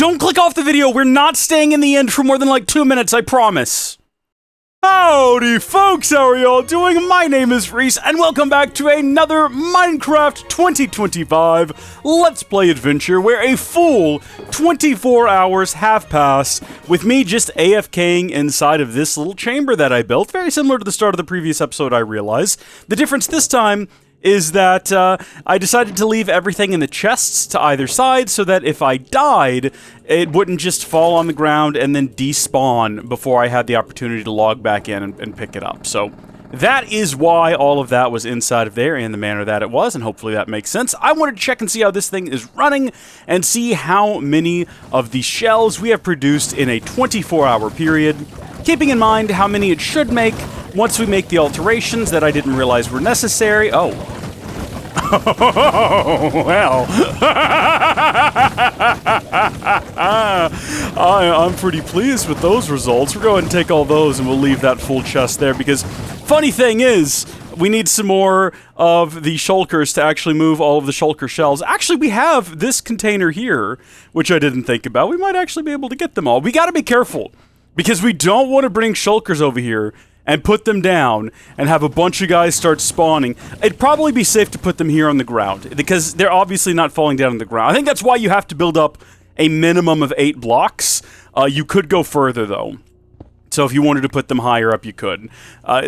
Don't click off the video. We're not staying in the end for more than like 2 minutes, I promise. Howdy folks, how are y'all doing? My name is Reese, and welcome back to another Minecraft 2025 Let's Play adventure where a full 24 hours have passed with me just AFKing inside of this little chamber that I built. Very similar to the start of the previous episode, I realize. The difference this time is that I decided to leave everything in the chests to either side so that if I died, it wouldn't just fall on the ground and then despawn before I had the opportunity to log back in and pick it up. So that is why all of that was inside of there in the manner that it was, and hopefully that makes sense. I wanted to check and see how this thing is running and see how many of the shells we have produced in a 24-hour period, keeping in mind how many it should make once we make the alterations that I didn't realize were necessary. Oh. Well. I'm pretty pleased with those results. We'll go ahead and take all those and we'll leave that full chest there because funny thing is, we need some more of the shulkers to actually move all of the shulker shells. Actually, we have this container here, which I didn't think about. We might actually be able to get them all. We gotta be careful because we don't want to bring shulkers over here and put them down and have a bunch of guys start spawning. It'd probably be safe to put them here on the ground because they're obviously not falling down on the ground. I think that's why you have to build up a minimum of 8 blocks. You could go further though. So if you wanted to put them higher up, you could.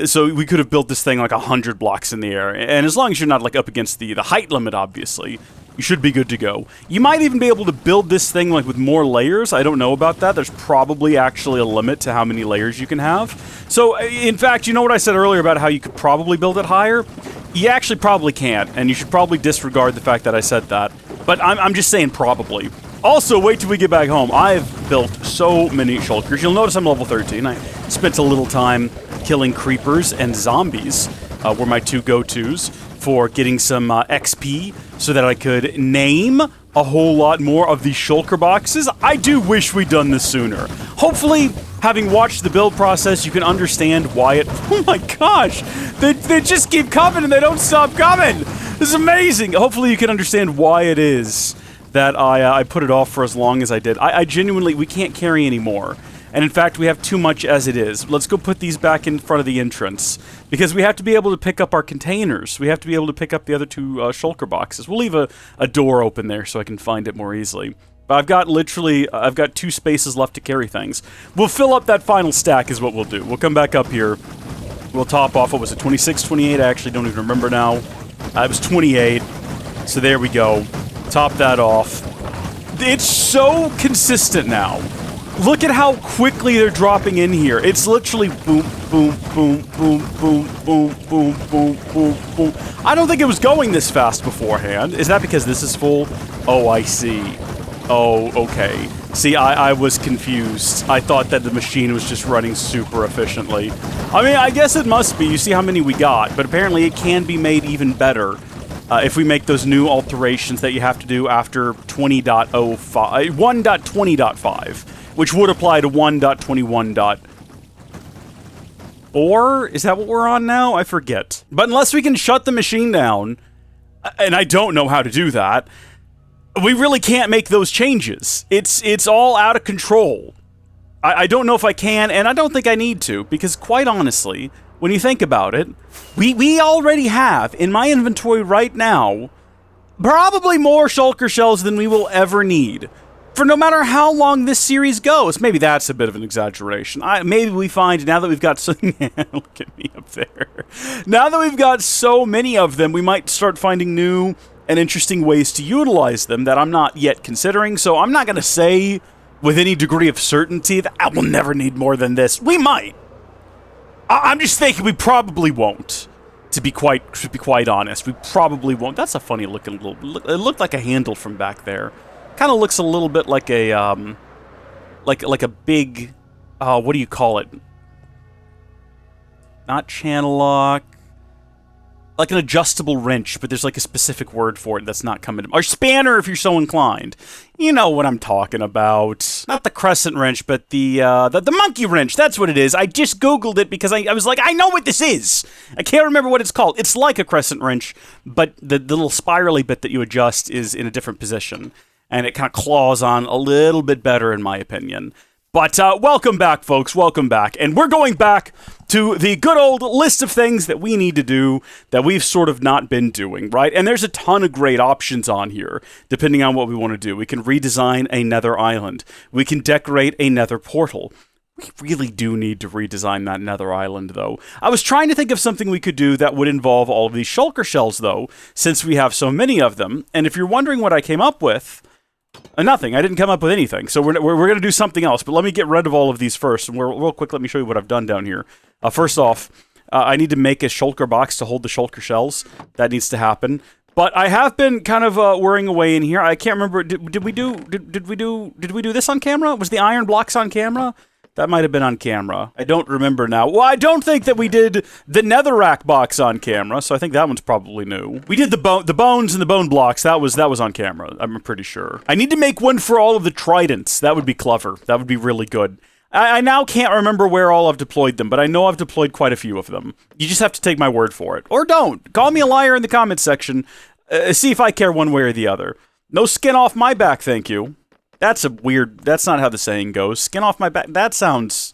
So we could have built this thing like 100 blocks in the air. And as long as you're not like up against the height limit, obviously, you should be good to go. You might even be able to build this thing like with more layers. I don't know about that. There's probably actually a limit to how many layers you can have. So in fact, you know what I said earlier about how you could probably build it higher? You actually probably can't, and you should probably disregard the fact that I said that. But I'm just saying probably. Also, wait till we get back home. I've built so many shulkers. You'll notice I'm level 13. I spent a little time killing creepers and zombies, were my two go-tos for getting some XP so that I could name a whole lot more of these shulker boxes. I do wish we'd done this sooner. Hopefully, having watched the build process, you can understand why it... Oh my gosh! They just keep coming and they don't stop coming! This is amazing! Hopefully you can understand why it is that I put it off for as long as I did. I genuinely... We can't carry anymore. And in fact, we have too much as it is. Let's go put these back in front of the entrance. Because we have to be able to pick up our containers. We have to be able to pick up the other two shulker boxes. We'll leave a door open there so I can find it more easily. But I've got literally, I've got 2 spaces left to carry things. We'll fill up that final stack is what we'll do. We'll come back up here. We'll top off, what was it, 26, 28? I actually don't even remember now. It was 28. So there we go. Top that off. It's so consistent now. Look at how quickly they're dropping in here. It's literally boom, boom, boom, boom, boom, boom, boom, boom, boom, boom. I don't think it was going this fast beforehand. Is that because this is full? Oh, I see. Oh, okay. See, I was confused. I thought that the machine was just running super efficiently. I mean, I guess it must be. You see how many we got, but apparently it can be made even better if we make those new alterations that you have to do after 20.05, 1.20.5. Which would apply to 1.21.4? Is that what we're on now? I forget. But unless we can shut the machine down, and I don't know how to do that, we really can't make those changes. It's all out of control. I don't know if I can, and I don't think I need to, because quite honestly, when you think about it, we already have, in my inventory right now, probably more shulker shells than we will ever need. For no matter how long this series goes. Maybe that's a bit of an exaggeration. Maybe we find, now that we've got so... Look at me up there. Now that we've got so many of them, we might start finding new and interesting ways to utilize them that I'm not yet considering. So I'm not going to say with any degree of certainty that I will never need more than this. We might. I'm just thinking we probably won't. To be quite honest, we probably won't. That's a funny looking little... It looked like a handle from back there. Kind of looks a little bit like a, like a big, what do you call it? Not channel lock. Like an adjustable wrench, but there's like a specific word for it that's not coming to... Or spanner, if you're so inclined. You know what I'm talking about. Not the crescent wrench, but the monkey wrench. That's what it is. I just Googled it because I was like, I know what this is. I can't remember what it's called. It's like a crescent wrench, but the little spirally bit that you adjust is in a different position. and it kind of claws on a little bit better in my opinion. But welcome back, folks. Welcome back. And we're going back to the good old list of things that we need to do that we've sort of not been doing, right? And there's a ton of great options on here, depending on what we want to do. We can redesign a nether island. We can decorate a nether portal. We really do need to redesign that nether island, though. I was trying to think of something we could do that would involve all of these shulker shells, though, since we have so many of them. And if you're wondering what I came up with... nothing. I didn't come up with anything. So we're going to do something else. But let me get rid of all of these first. And real quick, let me show you what I've done down here. First off, I need to make a shulker box to hold the shulker shells. That needs to happen. But I have been kind of worrying away in here. I can't remember. Did we do this on camera? Was the iron blocks on camera? That might have been on camera. I don't remember now. Well, I don't think that we did the netherrack box on camera, so I think that one's probably new. We did the bones and the bone blocks. That was on camera, I'm pretty sure. I need to make one for all of the tridents. That would be clever. That would be really good. I now can't remember where all I've deployed them, but I know I've deployed quite a few of them. You just have to take my word for it. Or don't. Call me a liar in the comments section. See if I care one way or the other. No skin off my back, thank you. That's not how the saying goes. Skin off my back. That sounds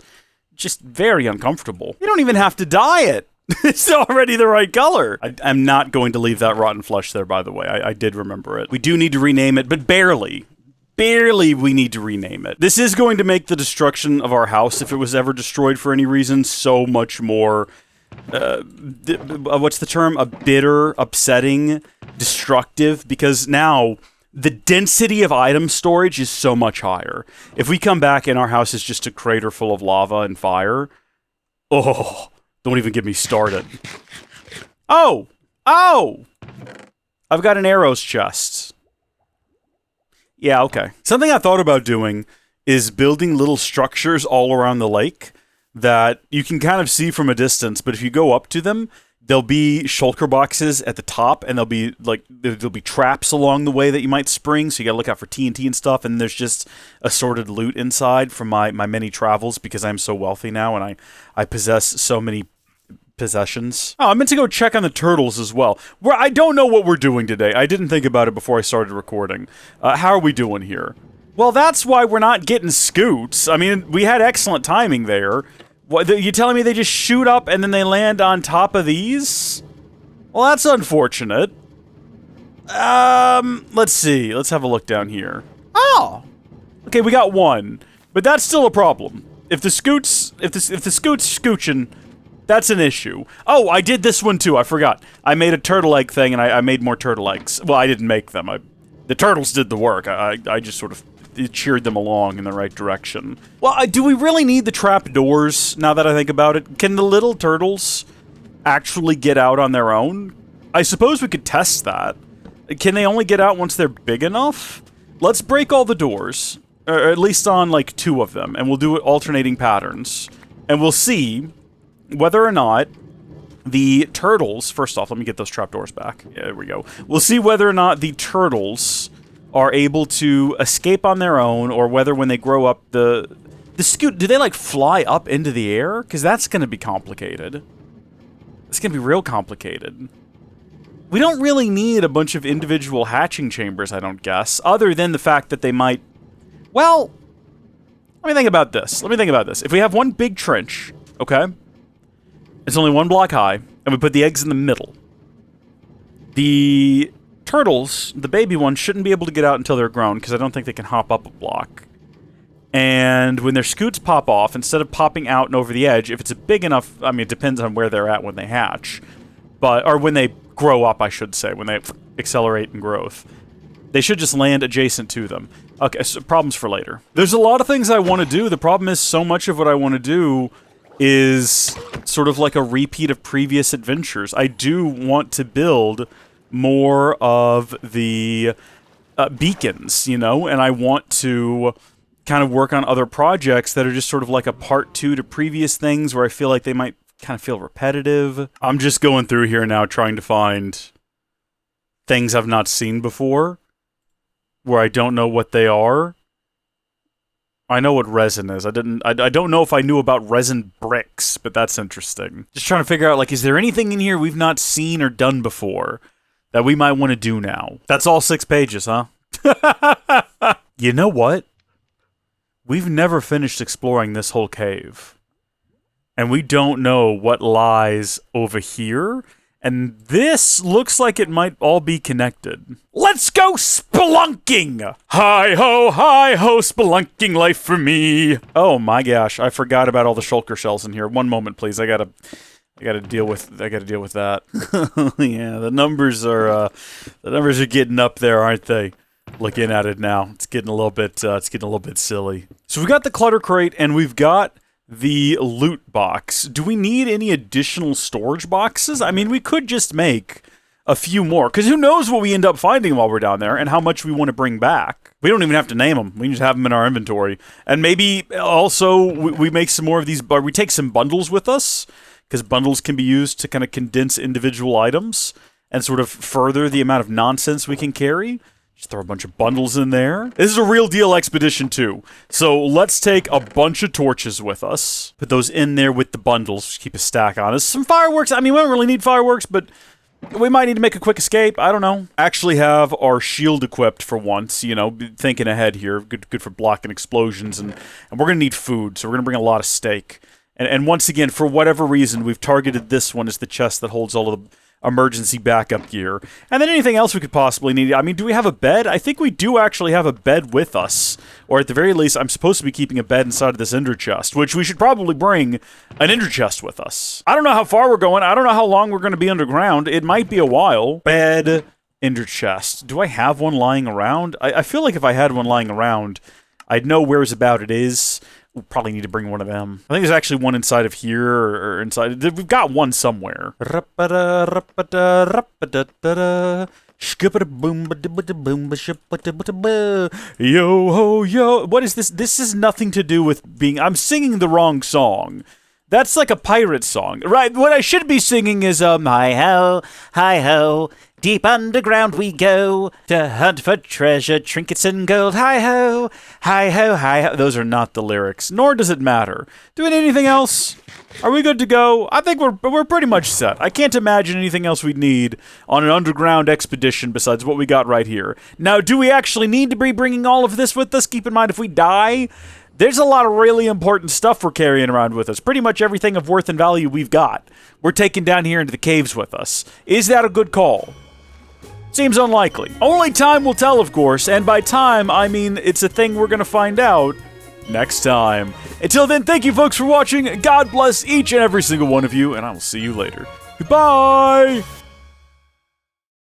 just very uncomfortable. You don't even have to dye it. It's already the right color. I'm not going to leave that rotten flesh there, by the way. I did remember it. We do need to rename it, but barely. Barely we need to rename it. This is going to make the destruction of our house, if it was ever destroyed for any reason, so much more... what's the term? A bitter, upsetting, destructive, because now... the density of item storage is so much higher. If we come back and our house is just a crater full of lava and fire, oh, don't even get me started. Oh! I've got an arrows chest. Yeah, okay. Something I thought about doing is building little structures all around the lake that you can kind of see from a distance, but if you go up to them, there'll be shulker boxes at the top, and there'll be traps along the way that you might spring, so you gotta look out for TNT and stuff, and there's just assorted loot inside from my many travels, because I'm so wealthy now, and I possess so many possessions. Oh, I meant to go check on the turtles as well. I don't know what we're doing today. I didn't think about it before I started recording. How are we doing here? Well, that's why we're not getting scoots. I mean, we had excellent timing there. What, you telling me they just shoot up and then they land on top of these? Well, that's unfortunate. Let's see. Let's have a look down here. Oh! Okay, we got one. But that's still a problem. If the scoots scooching, that's an issue. Oh, I did this one too, I forgot. I made a turtle egg thing and I made more turtle eggs. Well, I didn't make them. The turtles did the work. I just sort of cheered them along in the right direction. Well, do we really need the trap doors, now that I think about it? Can the little turtles actually get out on their own? I suppose we could test that. Can they only get out once they're big enough? Let's break all the doors, or at least on, like, 2 of them, and we'll do it alternating patterns. And we'll see whether or not the turtles... First off, let me get those trapdoors back. Yeah, there we go. We'll see whether or not the turtles are able to escape on their own, or whether when they grow up, the scoot, do they, like, fly up into the air? Because that's going to be complicated. It's going to be real complicated. We don't really need a bunch of individual hatching chambers, I don't guess, other than the fact that they might... Well, let me think about this. If we have one big trench, okay? It's only 1 block high, and we put the eggs in the middle. The turtles, the baby ones, shouldn't be able to get out until they're grown, because I don't think they can hop up a block. And when their scoots pop off, instead of popping out and over the edge, if it's a big enough... I mean, it depends on where they're at when they hatch. Or when they grow up, I should say, when they accelerate in growth. They should just land adjacent to them. Okay, so problems for later. There's a lot of things I want to do. The problem is so much of what I want to do is sort of like a repeat of previous adventures. I do want to build more of the beacons, you know, and I want to kind of work on other projects that are just sort of like a part 2 to previous things where I feel like they might kind of feel repetitive. I'm just going through here now trying to find things I've not seen before where I don't know what they are. I know what resin is. I don't know if I knew about resin bricks, but that's interesting. Just trying to figure out, like, is there anything in here we've not seen or done before that we might want to do now? That's all 6 pages, huh? You know what? We've never finished exploring this whole cave. And we don't know what lies over here. And this looks like it might all be connected. Let's go spelunking! Hi-ho, spelunking life for me! Oh my gosh, I forgot about all the shulker shells in here. One moment, please. I gotta deal with that. Yeah, the numbers are getting up there, aren't they? Looking at it now, it's getting a little bit silly. So we've got the clutter crate and we've got the loot box. Do we need any additional storage boxes? I mean, we could just make a few more, because who knows what we end up finding while we're down there and how much we want to bring back. We don't even have to name them. We can just have them in our inventory. And maybe also we make some more of these, or we take some bundles with us, because bundles can be used to kind of condense individual items and sort of further the amount of nonsense we can carry. Just throw a bunch of bundles in there. This is a real deal expedition too. So let's take a bunch of torches with us. Put those in there with the bundles. Just keep a stack on us. Some fireworks. I mean, we don't really need fireworks, but we might need to make a quick escape. I don't know. Actually have our shield equipped for once. You know, thinking ahead here. Good for blocking explosions. And we're going to need food, so we're going to bring a lot of steak. And once again, for whatever reason, we've targeted this one as the chest that holds all of the emergency backup gear. And then anything else we could possibly need. I mean, do we have a bed? I think we do actually have a bed with us. Or at the very least, I'm supposed to be keeping a bed inside of this ender chest, which we should probably bring an ender chest with us. I don't know how far we're going. I don't know how long we're going to be underground. It might be a while. Bed, ender chest. Do I have one lying around? I feel like if I had one lying around, I'd know where's about it is. We'll probably need to bring one of them. I think there's actually one inside of here, or inside. We've got one somewhere. Yo ho yo. What is this? This has nothing to do with being. I'm singing the wrong song. That's like a pirate song, right? What I should be singing is hi ho, deep underground we go to hunt for treasure, trinkets and gold. Hi ho, hi ho, hi ho. Those are not the lyrics, nor does it matter. Do we need anything else? Are we good to go? I think we're pretty much set. I can't imagine anything else we'd need on an underground expedition besides what we got right here. Now, do we actually need to be bringing all of this with us? Keep in mind, if we die, there's a lot of really important stuff we're carrying around with us. Pretty much everything of worth and value we've got, we're taking down here into the caves with us. Is that a good call? Seems unlikely. Only time will tell, of course, and by time, I mean it's a thing we're gonna find out next time. Until then, thank you folks for watching. God bless each and every single one of you, and I will see you later. Goodbye!